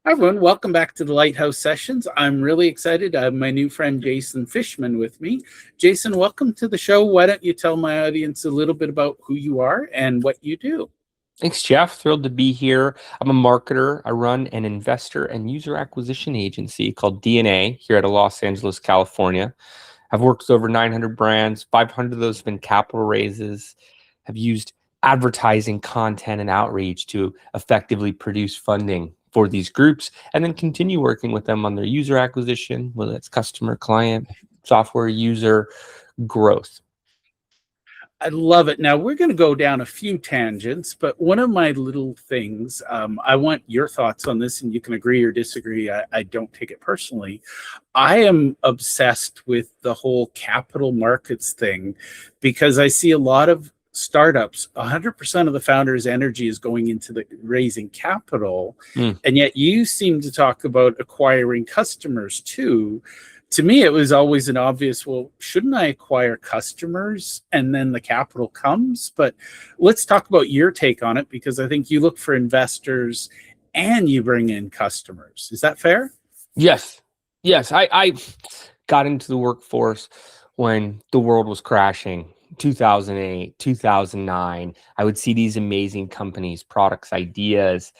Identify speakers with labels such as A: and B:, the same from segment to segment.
A: Hi, everyone. Welcome back to the Lighthouse Sessions. I'm really excited to have my new friend Jason Fishman with me. Jason, welcome to the show. Why don't you tell my audience a little bit about who you are and what you do?
B: Thanks, Jeff. Thrilled to be here. I'm a marketer. I run an investor and user acquisition agency called DNA here out of Los Angeles, California. I've worked with over 900 brands. 500 of those have been capital raises. Have used advertising, content, and outreach to effectively produce funding for these groups, and then continue working with them on their user acquisition, whether it's customer, client, software user growth.
A: I love it. Now, we're going to go down a few tangents, but one of my little things, I want your thoughts on this, and you can agree or disagree. I don't take it personally. I am obsessed with the whole capital markets thing because I see a lot of startups, 100% of the founders' energy is going into the raising capital.
B: Mm.
A: And yet you seem to talk about acquiring customers too. To me, it was always an obvious, well, shouldn't I acquire customers and then the capital comes? But let's talk about your take on it, because I think you look for investors and you bring in customers. Is that fair?
B: Yes. Yes. I got into the workforce when the world was crashing, 2008, 2009. I would see these amazing companies, products, ideas,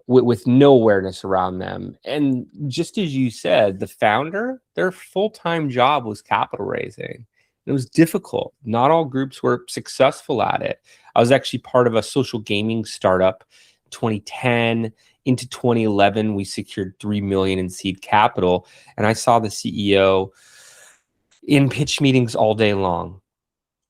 B: with no awareness around them. And just as you said, the founder, their full-time job was capital raising. It was difficult. Not all groups were successful at it. I was actually part of a social gaming startup, 2010 into 2011. We secured $3 million in seed capital, and I saw the CEO in pitch meetings all day long.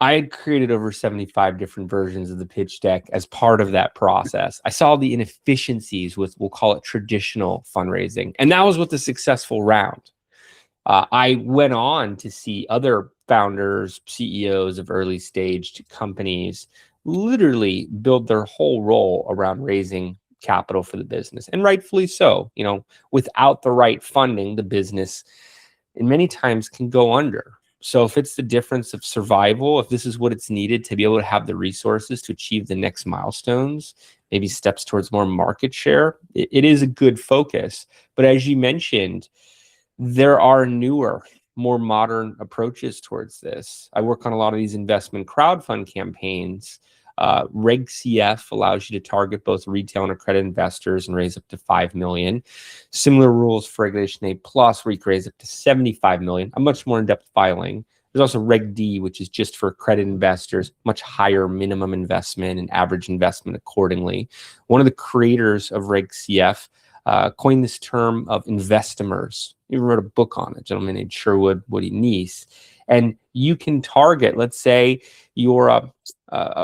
B: I had created over 75 different versions of the pitch deck as part of that process. I saw the inefficiencies with, we'll call it traditional fundraising. And that was with the successful round. I went on to see other founders, CEOs of early stage companies literally build their whole role around raising capital for the business. And rightfully so. Without the right funding, the business in many times can go under. So if it's the difference of survival, if this is what it's needed to be able to have the resources to achieve the next milestones, maybe steps towards more market share, it is a good focus. But as you mentioned, there are newer, more modern approaches towards this. I work on a lot of these investment crowdfund campaigns. Reg CF allows you to target both retail and accredited investors and raise up to 5 million. Similar rules for Regulation A Plus, where you can raise up to 75 million, a much more in-depth filing. There's also Reg D, which is just for accredited investors, much higher minimum investment and average investment accordingly. One of the creators of Reg CF coined this term of investimers. He wrote a book on it, a gentleman named Sherwood Woody Neese. And you can target, let's say you're a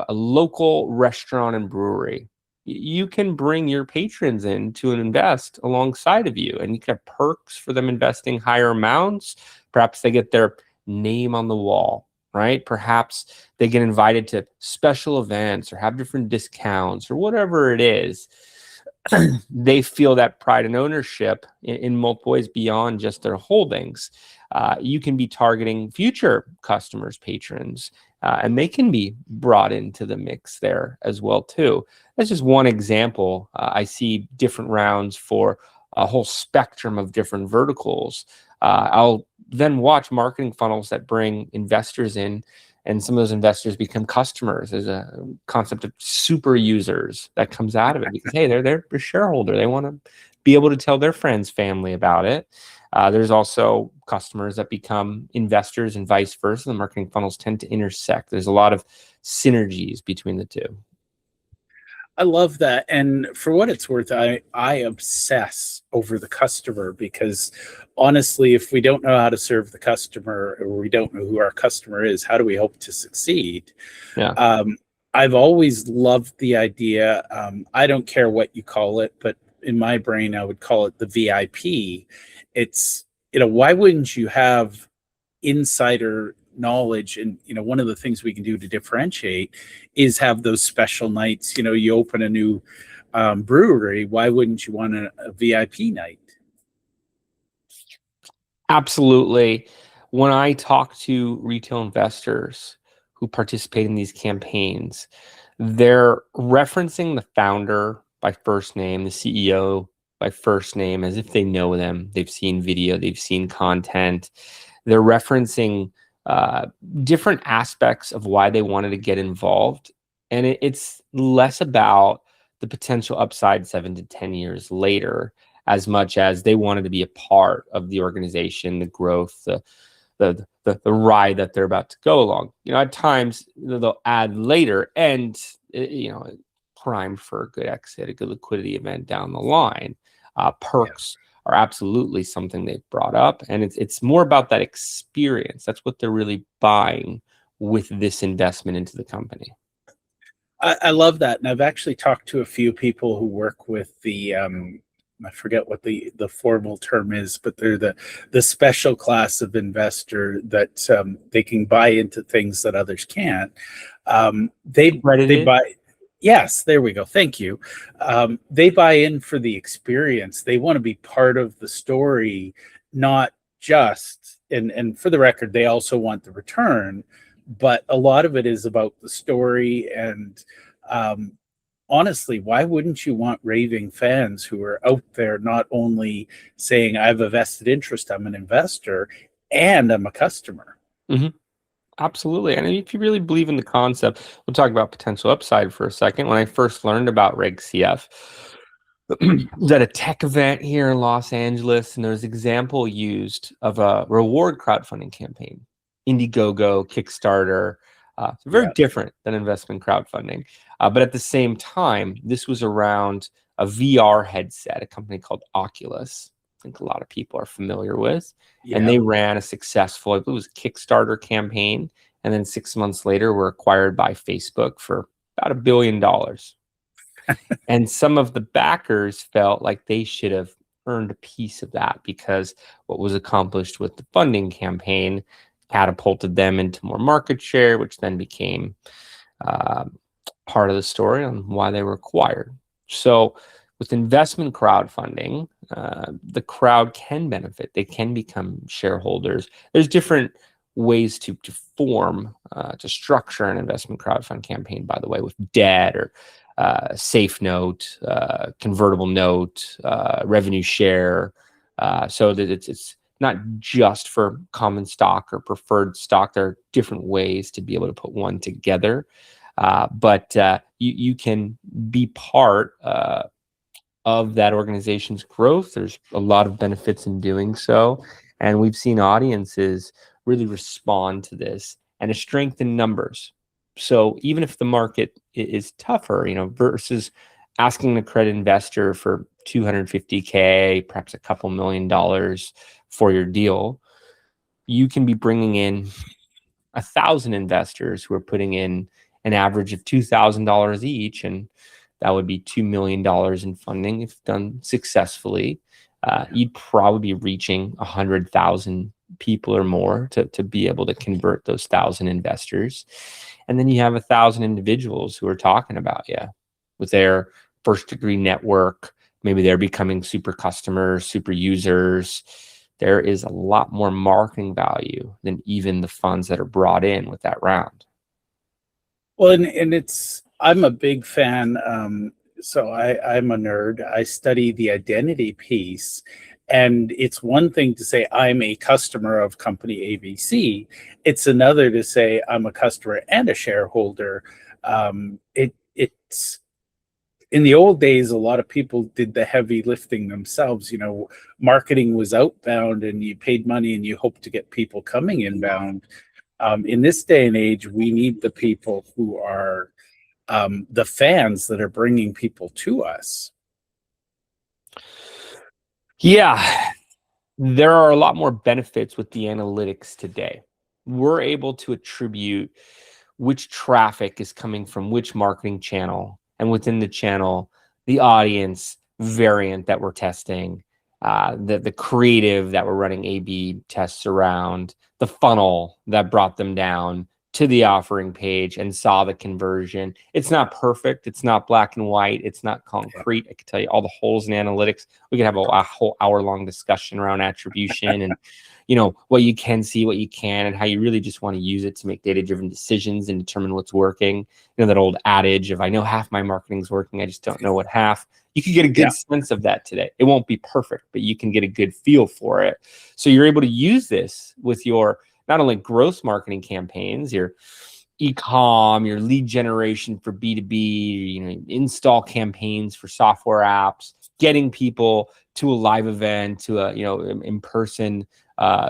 B: local restaurant and brewery. You can bring your patrons in to invest alongside of you, and you can have perks for them investing higher amounts. Perhaps they get their name on the wall, right? Perhaps they get invited to special events or have different discounts or whatever it is. They feel that pride and ownership in multiple ways beyond just their holdings. You can be targeting future customers, patrons, and they can be brought into the mix there as well too. That's just one example. I see different rounds for a whole spectrum of different verticals. I'll then watch marketing funnels that bring investors in, and some of those investors become customers. There's a concept of super users that comes out of it because, hey, they're a shareholder. They want to be able to tell their friends, family about it. There's also customers that become investors and vice versa. The marketing funnels tend to intersect. There's a lot of synergies between the two.
A: I love that. And for what it's worth, I obsess over the customer, because honestly, if we don't know how to serve the customer, or we don't know who our customer is, how do we hope to succeed?
B: Yeah.
A: I've always loved the idea. I don't care what you call it, but in my brain, I would call it the VIP. It's, why wouldn't you have insider knowledge? And one of the things we can do to differentiate is have those special nights. You open a new brewery, why wouldn't you want a VIP night?
B: Absolutely. When I talk to retail investors who participate in these campaigns, they're referencing the founder by first name, the CEO, by first name as if they know them. They've seen video, they've seen content. They're referencing different aspects of why they wanted to get involved. And it's less about the potential upside 7 to 10 years later, as much as they wanted to be a part of the organization, the growth, the ride that they're about to go along. At times they'll add later and primed for a good exit, a good liquidity event down the line. Perks are absolutely something they've brought up, and it's more about that experience. That's what they're really buying with this investment into the company.
A: I love that, and I've actually talked to a few people who work with the I forget what the formal term is, but they're the special class of investor that they can buy into things that others can't. They buy. Yes, there we go. Thank you. They buy in for the experience. They want to be part of the story, not just, and for the record, they also want the return, but a lot of it is about the story. And honestly, why wouldn't you want raving fans who are out there not only saying, I have a vested interest, I'm an investor, and I'm a customer?
B: Mm-hmm. Absolutely. And if you really believe in the concept, we'll talk about potential upside for a second. When I first learned about Reg CF, was at a tech event here in Los Angeles, and there was an example used of a reward crowdfunding campaign, Indiegogo, Kickstarter. Very different than investment crowdfunding. But at the same time, this was around a VR headset, a company called Oculus. I think a lot of people are familiar with. And they ran a successful, I believe it was a Kickstarter campaign. And then 6 months later, were acquired by Facebook for about $1 billion. And some of the backers felt like they should have earned a piece of that, because what was accomplished with the funding campaign catapulted them into more market share, which then became part of the story on why they were acquired. So with investment crowdfunding, the crowd can benefit. They can become shareholders. There's different ways to structure an investment crowdfund campaign, by the way, with debt or safe note, convertible note, revenue share, so that it's not just for common stock or preferred stock. There are different ways to be able to put one together, but you can be part of that organization's growth. There's a lot of benefits in doing so, and we've seen audiences really respond to this, and a strength in numbers. So even if the market is tougher, versus asking the credit investor for $250K, perhaps a couple $1 million for your deal, you can be bringing in 1,000 investors who are putting in an average of $2,000 each, and that would be $2 million in funding if done successfully. You'd probably be reaching 100,000 people or more to be able to convert those 1,000 investors. And then you have 1,000 individuals who are talking about you with their first degree network. Maybe they're becoming super customers, super users. There is a lot more marketing value than even the funds that are brought in with that round.
A: Well, and I'm a big fan. So I'm a nerd. I study the identity piece. And it's one thing to say I'm a customer of company ABC. It's another to say I'm a customer and a shareholder. It's in the old days, a lot of people did the heavy lifting themselves. Marketing was outbound, and you paid money and you hope to get people coming inbound. In this day and age, we need the people who are the fans that are bringing people to us.
B: Yeah, there are a lot more benefits with the analytics today. We're able to attribute which traffic is coming from which marketing channel, and within the channel, the audience variant that we're testing, the creative that we're running A/B tests around, the funnel that brought them down to the offering page and saw the conversion. It's not perfect. It's not black and white. It's not concrete. I can tell you all the holes in analytics. We could have a whole hour-long discussion around attribution and what you can see, what you can, and how you really just want to use it to make data-driven decisions and determine what's working. That old adage of, I know half my marketing's working, I just don't know what half. You can get a good sense of that today. It won't be perfect, but you can get a good feel for it. So you're able to use this with your not only growth marketing campaigns, your e-com, your lead generation for B2B, install campaigns for software apps, getting people to a live event, to a in-person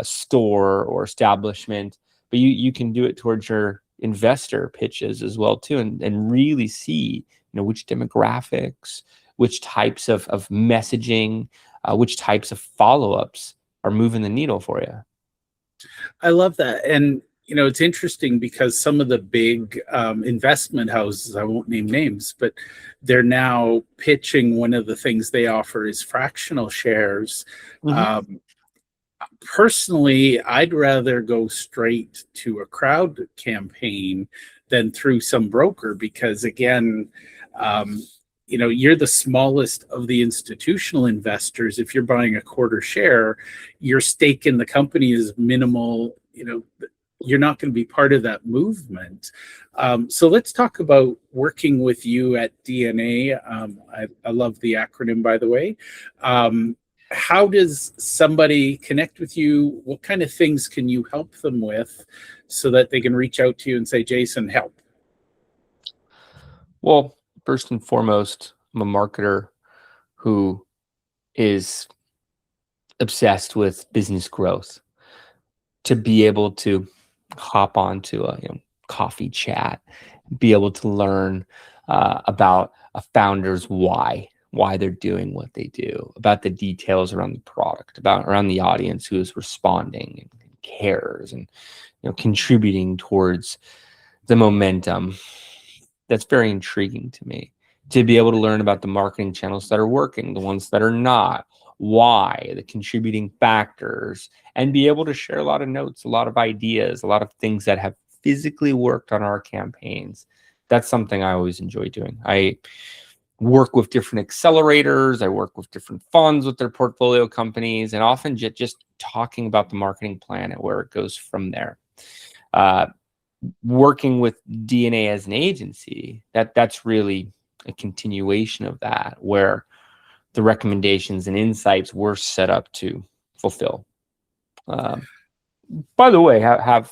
B: store or establishment. But you can do it towards your investor pitches as well too, and really see which demographics, which types of messaging, which types of follow-ups are moving the needle for you.
A: I love that. And it's interesting because some of the big investment houses, I won't name names, but they're now pitching, one of the things they offer is fractional shares. Personally, I'd rather go straight to a crowd campaign than through some broker, because again, you're the smallest of the institutional investors. If you're buying a quarter share, your stake in the company is minimal. You're not going to be part of that movement. So let's talk about working with you at DNA. I love the acronym, by the way. How does somebody connect with you? What kind of things can you help them with so that they can reach out to you and say, Jason, help?
B: Well, first and foremost, I'm a marketer who is obsessed with business growth. To be able to hop onto a coffee chat, be able to learn about a founder's why they're doing what they do, about the details around the product, around the audience who is responding and cares and contributing towards the momentum. That's very intriguing to me. To be able to learn about the marketing channels that are working, the ones that are not, why, the contributing factors, and be able to share a lot of notes, a lot of ideas, a lot of things that have physically worked on our campaigns. That's something I always enjoy doing. I work with different accelerators. I work with different funds with their portfolio companies, and often just talking about the marketing plan and where it goes from there. Working with DNA as an agency, that's really a continuation of that, where the recommendations and insights we're set up to fulfill. By the way, have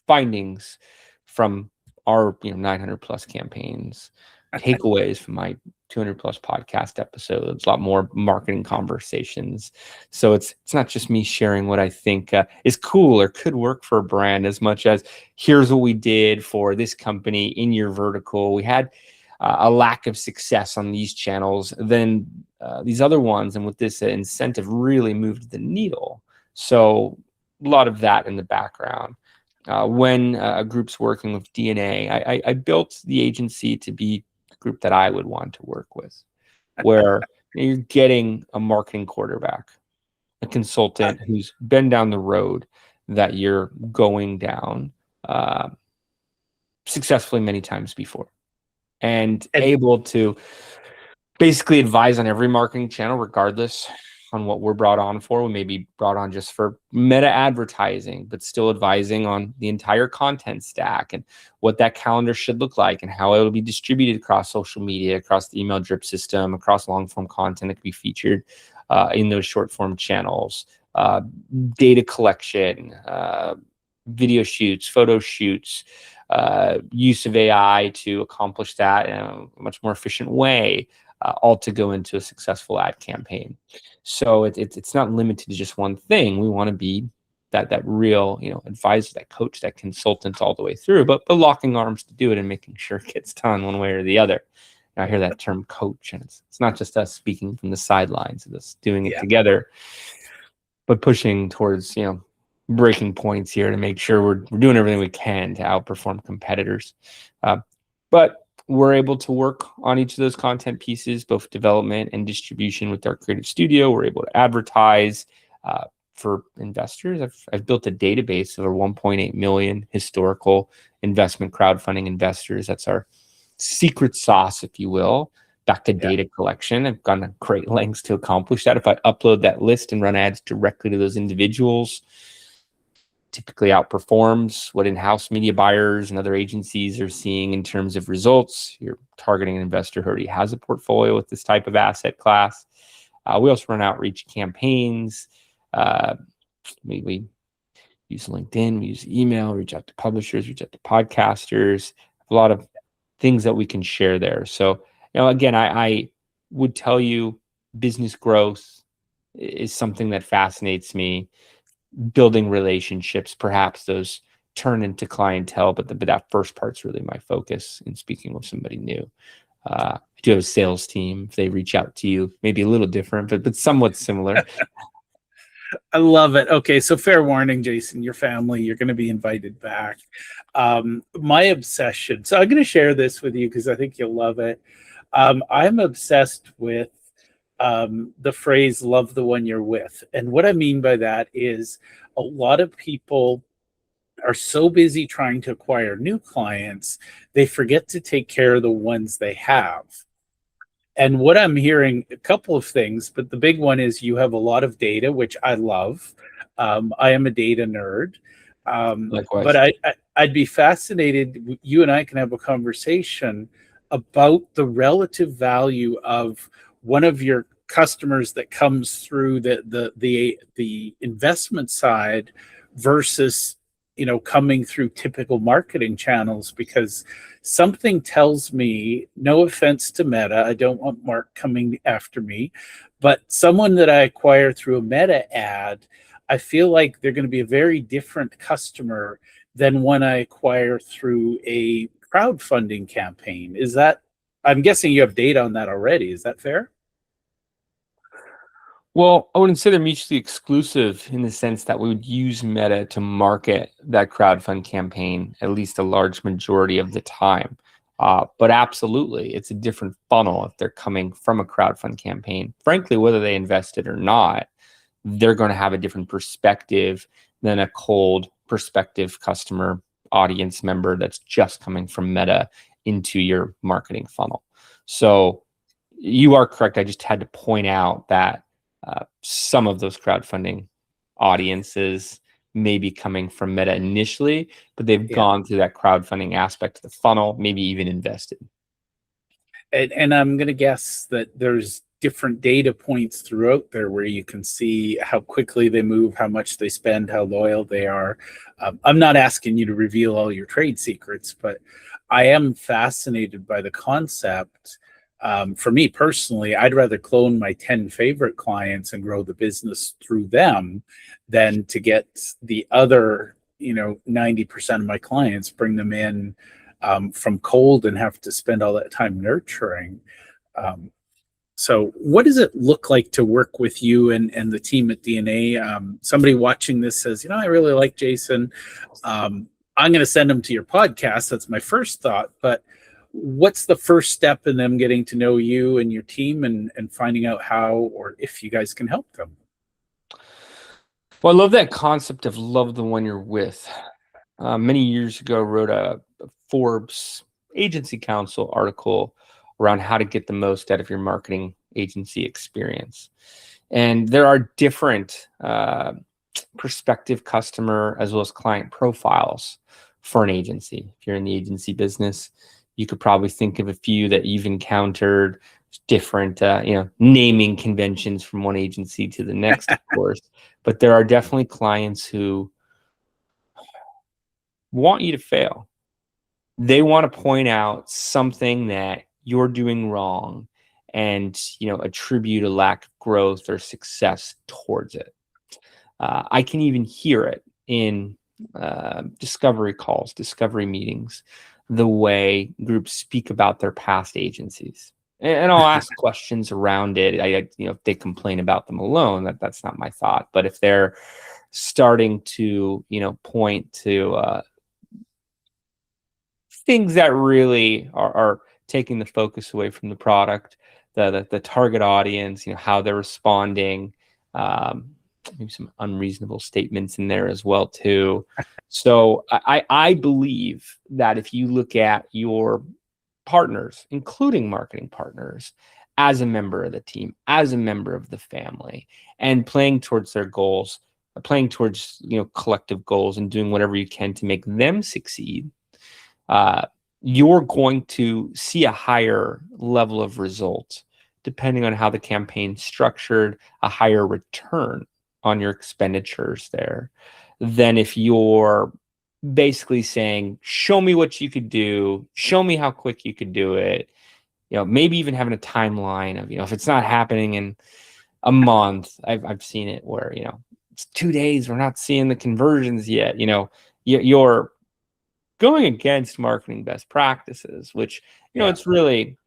B: findings from our 900 plus campaigns, takeaways from my 200 plus podcast episodes, a lot more marketing conversations. So it's not just me sharing what I think is cool or could work for a brand, as much as here's what we did for this company in your vertical. We had a lack of success on these channels, then these other ones, and with this incentive really moved the needle. So a lot of that in the background. When a group's working with DNA, I built the agency to be a group that I would want to work with, where you're getting a marketing quarterback, a consultant who's been down the road that you're going down successfully many times before, and able to basically advise on every marketing channel, regardless on what we're brought on for. We may be brought on just for meta advertising, but still advising on the entire content stack and what that calendar should look like and how it will be distributed across social media, across the email drip system, across long form content that could be featured in those short form channels, data collection, video shoots, photo shoots, use of AI to accomplish that in a much more efficient way, all to go into a successful ad campaign. So it's not limited to just one thing. We want to be that real, advisor, that coach, that consultant all the way through, but locking arms to do it and making sure it gets done one way or the other. And I hear that term coach, and it's not just us speaking from the sidelines of us doing it together, but pushing towards, breaking points here to make sure we're doing everything we can to outperform competitors. But we're able to work on each of those content pieces, both development and distribution with our creative studio. We're able to advertise for investors. I've built a database of over 1.8 million historical investment crowdfunding investors. That's our secret sauce, if you will, Back to data collection, I've gone to great lengths to accomplish that. If I upload that list and run ads directly to those individuals, typically outperforms what in-house media buyers and other agencies are seeing in terms of results. You're targeting an investor who already has a portfolio with this type of asset class. We also run outreach campaigns. We use LinkedIn, we use email, reach out to publishers, reach out to podcasters, a lot of things that we can share there. So, again, I would tell you business growth is something that fascinates me. Building relationships, perhaps those turn into clientele, but that first part's really my focus in speaking with somebody new. I do have a sales team. If they reach out to you, maybe a little different, but somewhat similar.
A: I love it. Okay, so fair warning, Jason, your family, you're going to be invited back. My obsession, so I'm going to share this with you because I think you'll love it. I'm obsessed with the phrase love the one you're with. And what I mean by that is a lot of people are so busy trying to acquire new clients, they forget to take care of the ones they have. And what I'm hearing, a couple of things, but the big one is you have a lot of data, which I love. I am a data nerd.
B: Likewise.
A: But I'd be fascinated, you and I can have a conversation about the relative value of one of your customers that comes through the investment side versus coming through typical marketing channels, because something tells me, no offense to Meta, I don't want Mark coming after me, but someone that I acquire through a Meta ad, I feel like they're going to be a very different customer than one I acquire through a crowdfunding campaign. Is that, I'm guessing you have data on that already. Is that fair?
B: Well, I wouldn't say they're mutually exclusive in the sense that we would use Meta to market that crowdfund campaign at least a large majority of the time. But absolutely, it's a different funnel if they're coming from a crowdfund campaign. Frankly, whether they invested or not, they're going to have a different perspective than a cold prospective customer audience member that's just coming from Meta into your marketing funnel. So you are correct. I just had to point out that some of those crowdfunding audiences may be coming from Meta initially, but they've gone through that crowdfunding aspect of the funnel, maybe even invested.
A: And I'm going to guess that there's different data points throughout there where you can see how quickly they move, how much they spend, how loyal they are. I'm not asking you to reveal all your trade secrets, but I am fascinated by the concept. For me personally, I'd rather clone my 10 favorite clients and grow the business through them than to get the other, 90% of my clients, bring them in from cold and have to spend all that time nurturing. So what does it look like to work with you and the team at DNA? Somebody watching this says, I really like Jason. I'm going to send them to your podcast. That's my first thought. But what's the first step in them getting to know you and your team and finding out how or if you guys can help them?
B: Well, I love that concept of love the one you're with. Many years ago, I wrote a Forbes Agency Council article around how to get the most out of your marketing agency experience. And there are different prospective customer as well as client profiles for an agency. If you're in the agency business, you could probably think of a few that you've encountered, different naming conventions from one agency to the next, of course. But there are definitely clients who want you to fail. They want to point out something that you're doing wrong and attribute a lack of growth or success towards it. I can even hear it in discovery calls, discovery meetings, the way groups speak about their past agencies. And I'll ask questions around it. If they complain about them alone, that's not my thought. But if they're starting to, point to things that really are taking the focus away from the product, the target audience, how they're responding, maybe some unreasonable statements in there as well too. So I believe that if you look at your partners, including marketing partners, as a member of the team, as a member of the family, and playing towards their goals, playing towards collective goals, and doing whatever you can to make them succeed, you're going to see a higher level of results depending on how the campaign's structured, a higher return on your expenditures there than if you're basically saying, show me what you could do, show me how quick you could do it. Maybe even having a timeline of, if it's not happening in a month, I've seen it where, it's 2 days, we're not seeing the conversions yet. You're going against marketing best practices, which, it's really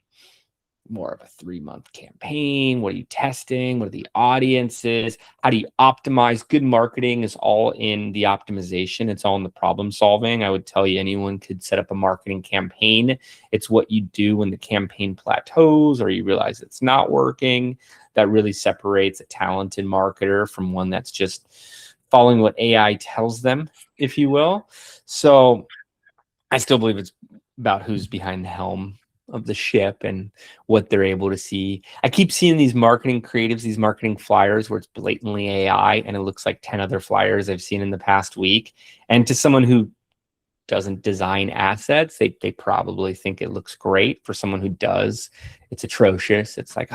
B: more of a 3-month campaign. What are you testing? What are the audiences? How do you optimize? Good marketing is all in the optimization. It's all in the problem solving. I would tell you anyone could set up a marketing campaign. It's what you do when the campaign plateaus or you realize it's not working that really separates a talented marketer from one that's just following what AI tells them, if you will. So I still believe it's about who's behind the helm of the ship and what they're able to see. I keep seeing these marketing creatives, these marketing flyers where it's blatantly AI and it looks like 10 other flyers I've seen in the past week. And to someone who doesn't design assets, they probably think it looks great. For someone who does, it's atrocious. It's like,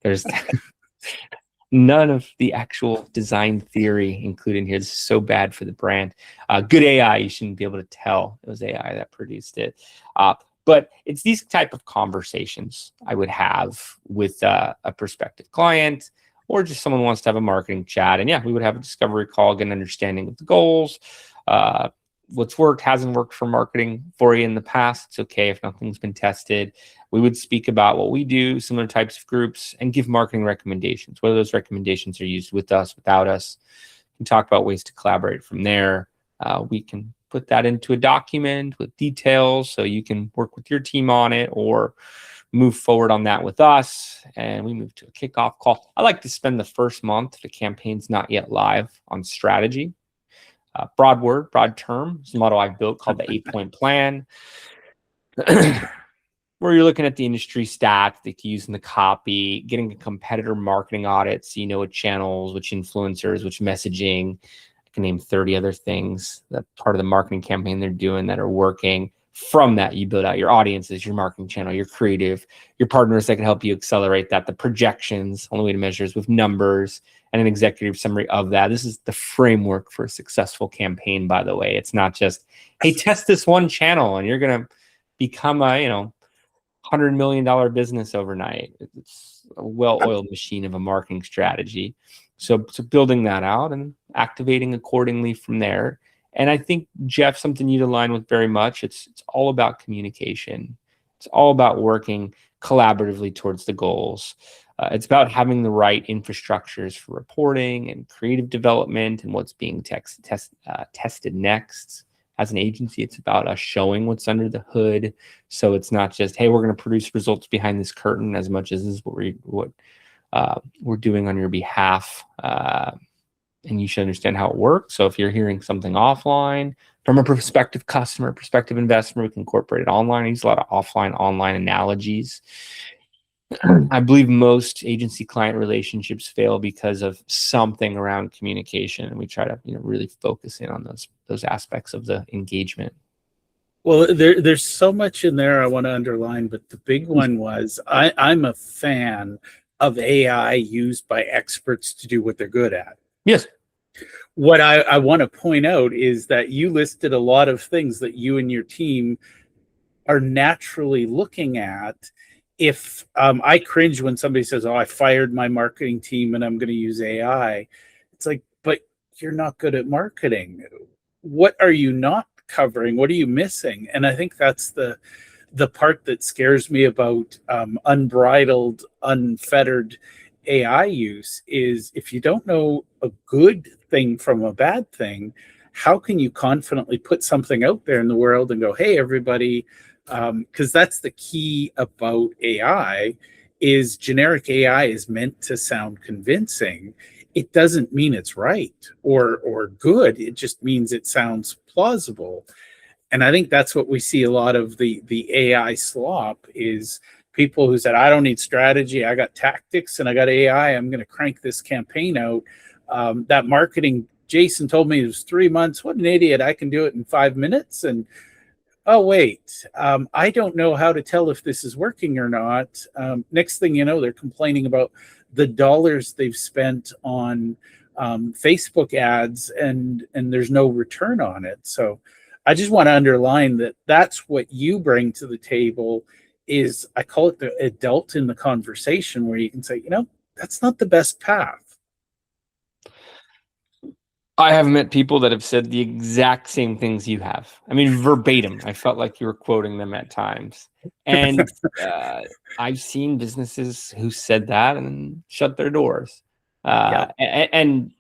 B: there's none of the actual design theory included in here. This is so bad for the brand. Good AI, you shouldn't be able to tell it was AI that produced it. But it's these type of conversations I would have with a prospective client or just someone who wants to have a marketing chat. And we would have a discovery call, get an understanding of the goals, what's worked, hasn't worked for marketing for you in the past. It's okay if nothing's been tested. We would speak about what we do, similar types of groups, and give marketing recommendations, whether those recommendations are used with us, without us. We can talk about ways to collaborate from there. We can put that into a document with details so you can work with your team on it or move forward on that with us. And we move to a kickoff call. I like to spend the first month, if the campaign's not yet live, on strategy. Broad term. It's a model I've built called the 8-point plan, where you're looking at the industry stats that you use in the copy, getting a competitor marketing audit so you know what channels, which influencers, which messaging. I can name 30 other things that part of the marketing campaign they're doing that are working. From that, you build out your audiences, your marketing channel, your creative, your partners that can help you accelerate that, the projections, only way to measure is with numbers, and an executive summary of that. This is the framework for a successful campaign, by the way. It's not just, hey, test this one channel and you're going to become a, $100 million business overnight. It's a well-oiled machine of a marketing strategy. So building that out and activating accordingly from there. And I think, Jeff, something you'd align with very much. It's all about communication. It's all about working collaboratively towards the goals. It's about having the right infrastructures for reporting and creative development and what's being tested next. As an agency, it's about us showing what's under the hood. So it's not just, hey, we're going to produce results behind this curtain, as much as this is what we're doing on your behalf. And you should understand how it works. So if you're hearing something offline from a prospective customer, prospective investor, we can incorporate it online. I use a lot of offline, online analogies. I believe most agency client relationships fail because of something around communication, and we try to really focus in on those aspects of the engagement.
A: Well, there's so much in there I want to underline, but the big one was I'm a fan of AI used by experts to do what they're good at.
B: Yes.
A: What I want to point out is that you listed a lot of things that you and your team are naturally looking at. If I cringe when somebody says, oh, I fired my marketing team and I'm going to use AI, it's like, but you're not good at marketing. What are you not covering? What are you missing? And I think that's the part that scares me about unbridled, unfettered AI use is if you don't know a good thing from a bad thing, how can you confidently put something out there in the world and go, hey, everybody, because that's the key about AI is generic AI is meant to sound convincing. It doesn't mean it's right or good. It just means it sounds plausible. And I think that's what we see a lot of the AI slop is people who said, I don't need strategy. I got tactics and I got AI. I'm going to crank this campaign out. That marketing, Jason told me it was 3 months. What an idiot. I can do it in 5 minutes. And oh, wait, I don't know how to tell if this is working or not. Next thing you know, they're complaining about the dollars they've spent on Facebook ads and there's no return on it. So I just want to underline that that's what you bring to the table is I call it the adult in the conversation where you can say, that's not the best path.
B: I have met people that have said the exact same things you have. I mean, verbatim. I felt like you were quoting them at times. And I've seen businesses who said that and shut their doors. And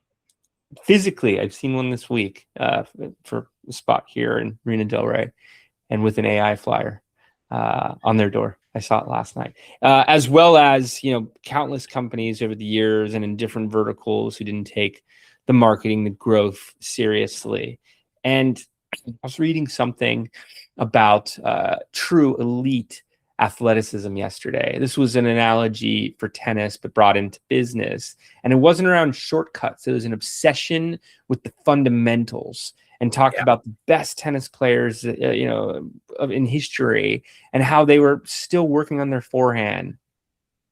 B: physically, I've seen one this week for a spot here in Marina Del Rey, and with an AI flyer on their door. I saw it last night, as well as countless companies over the years and in different verticals who didn't take the marketing, the growth seriously. And I was reading something about true elite athleticism yesterday. This was an analogy for tennis, but brought into business. And it wasn't around shortcuts. It was an obsession with the fundamentals, and talked about the best tennis players, in history, and how they were still working on their forehand,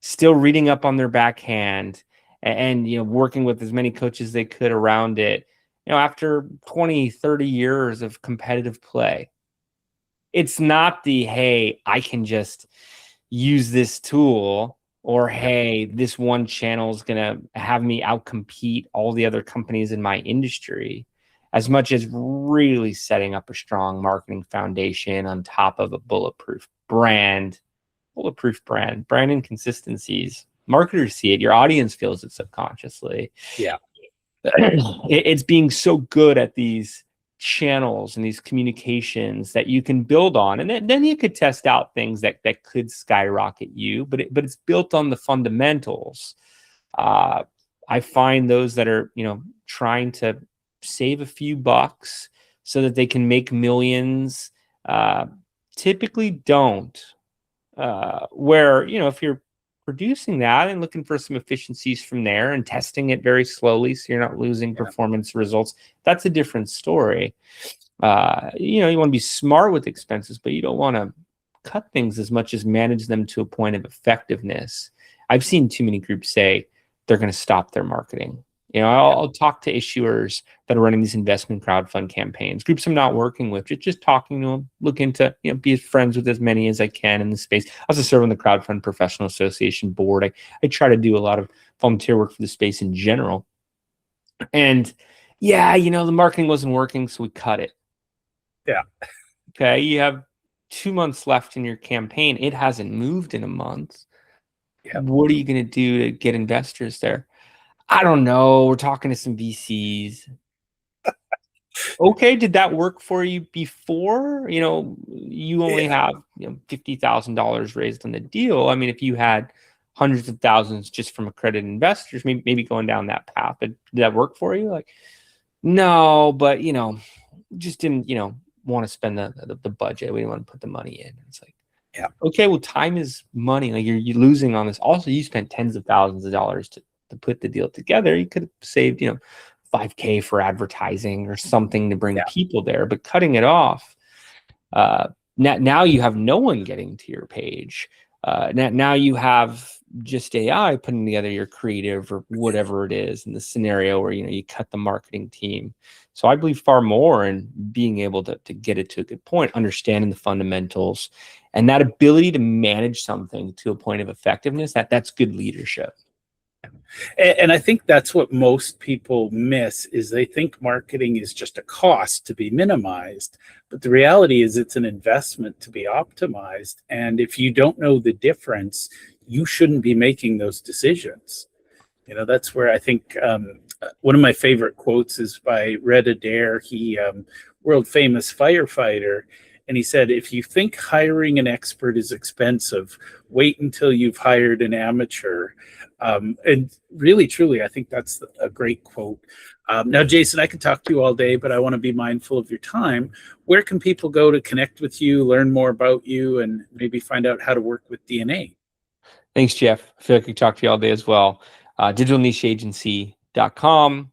B: still reading up on their backhand, and working with as many coaches as they could around it, after 20, 30 years of competitive play. It's not the, hey, I can just use this tool, or hey, this one channel is going to have me outcompete all the other companies in my industry, as much as really setting up a strong marketing foundation on top of a bulletproof brand inconsistencies. Marketers see it. Your audience feels it subconsciously.
A: Yeah.
B: It's being so good at these channels and these communications that you can build on, and then you could test out things that could skyrocket you, but it's built on the fundamentals. I find those that are trying to save a few bucks so that they can make millions typically don't, where if you're producing that and looking for some efficiencies from there and testing it very slowly so you're not losing performance results, that's a different story. You want to be smart with expenses, but you don't want to cut things as much as manage them to a point of effectiveness. I've seen too many groups say they're going to stop their marketing. I'll talk to issuers that are running these investment crowdfund campaigns, groups I'm not working with, just talking to them, looking to be friends with as many as I can in the space. I also serve on the Crowdfund Professional Association board. I try to do a lot of volunteer work for the space in general. And the marketing wasn't working, so we cut it.
A: Yeah.
B: Okay, you have 2 months left in your campaign. It hasn't moved in a month. Yeah. What are you going to do to get investors there? I don't know. We're talking to some VCs. Okay, did that work for you before? You only have $50,000 raised on the deal. I mean, if you had hundreds of thousands just from accredited investors, maybe going down that path. But did that work for you? Like, no, but just didn't want to spend the budget. We didn't want to put the money in. It's like, okay, well, time is money. Like you're losing on this. Also, you spent tens of thousands of dollars to put the deal together. You could have saved, $5,000 for advertising or something to bring people there, but cutting it off. Now you have no one getting to your page. Now you have just AI putting together your creative or whatever it is in the scenario where, you cut the marketing team. So I believe far more in being able to get it to a good point, understanding the fundamentals, and that ability to manage something to a point of effectiveness, that's good leadership.
A: And I think that's what most people miss is they think marketing is just a cost to be minimized. But the reality is it's an investment to be optimized. And if you don't know the difference, you shouldn't be making those decisions. That's where I think one of my favorite quotes is by Red Adair. He world famous firefighter. And he said, if you think hiring an expert is expensive, wait until you've hired an amateur. And really, truly, I think that's a great quote. Now, Jason, I could talk to you all day, but I want to be mindful of your time. Where can people go to connect with you, learn more about you, and maybe find out how to work with DNA?
B: Thanks, Jeff. I feel like I could talk to you all day as well. Digitalnicheagency.com,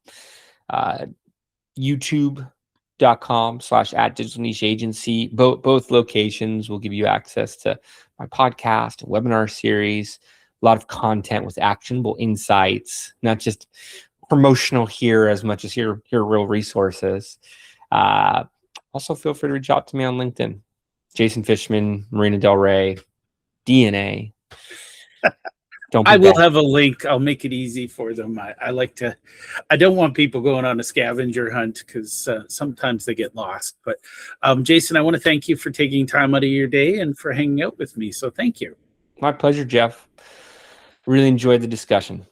B: youtube.com/@digitalnicheagency. Both locations will give you access to my podcast, webinar series, a lot of content with actionable insights, not just promotional here as much as here real resources. Also, feel free to reach out to me on LinkedIn. Jason Fishman, Marina Del Rey, DNA.
A: I will have a link. I'll make it easy for them. I like to, I don't want people going on a scavenger hunt because sometimes they get lost. But Jason, I want to thank you for taking time out of your day and for hanging out with me. So thank you.
B: My pleasure, Jeff. Really enjoyed the discussion.